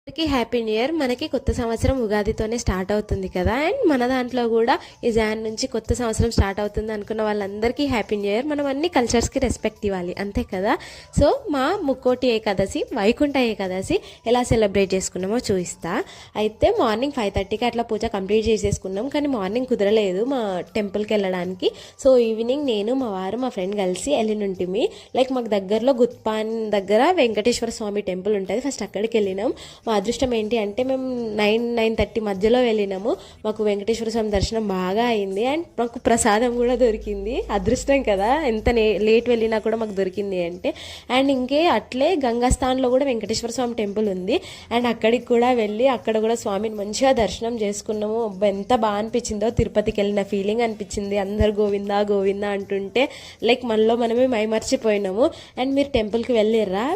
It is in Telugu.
అందరికీ హ్యాపీ న్యూ ఇయర్. మనకి కొత్త సంవత్సరం ఉగాదితోనే స్టార్ట్ అవుతుంది కదా. అండ్ మన దాంట్లో కూడా ఈ జాన్ నుంచి కొత్త సంవత్సరం స్టార్ట్ అవుతుంది అనుకున్న వాళ్ళందరికీ హ్యాపీ న్యూ ఇయర్. మనం అన్ని కల్చర్స్కి రెస్పెక్ట్ ఇవ్వాలి, అంతే కదా. సో మా ముక్కోటి ఏకాదశి, వైకుంఠ ఏకాదశి ఎలా సెలబ్రేట్ చేసుకున్నామో చూపిస్తా. అయితే మార్నింగ్ 5:30కి అట్లా పూజ కంప్లీట్ చేసేసుకున్నాం, కానీ మార్నింగ్ కుదరలేదు మా టెంపుల్కి వెళ్ళడానికి. సో ఈవినింగ్ నేను, మా వారు, మా ఫ్రెండ్ కలిసి వెళ్ళినుంటిమి. లైక్ మాకు దగ్గరలో గుత్పాన్ దగ్గర వెంకటేశ్వర స్వామి టెంపుల్ ఉంటుంది. ఫస్ట్ అక్కడికి వెళ్ళినాం. మా అదృష్టం ఏంటి అంటే మేము 9-9:30 మధ్యలో వెళ్ళినాము. మాకు వెంకటేశ్వర స్వామి దర్శనం బాగా అయింది. అండ్ మాకు ప్రసాదం కూడా దొరికింది. అదృష్టం కదా, ఎంత లేట్ వెళ్ళినా కూడా మాకు దొరికింది అంటే. అండ్ ఇంకే అట్లే గంగాస్థాన్లో కూడా వెంకటేశ్వర స్వామి టెంపుల్ ఉంది. అండ్ అక్కడికి కూడా వెళ్ళి అక్కడ కూడా స్వామిని మంచిగా దర్శనం చేసుకున్నాము. ఎంత బాగా అనిపించిందో, తిరుపతికి వెళ్ళిన ఫీలింగ్ అనిపించింది. అందరు గోవిందా గోవిందా అంటుంటే లైక్ మనలో మనమే మైమర్చిపోయినాము. అండ్ మీరు టెంపుల్కి వెళ్ళిర్రా?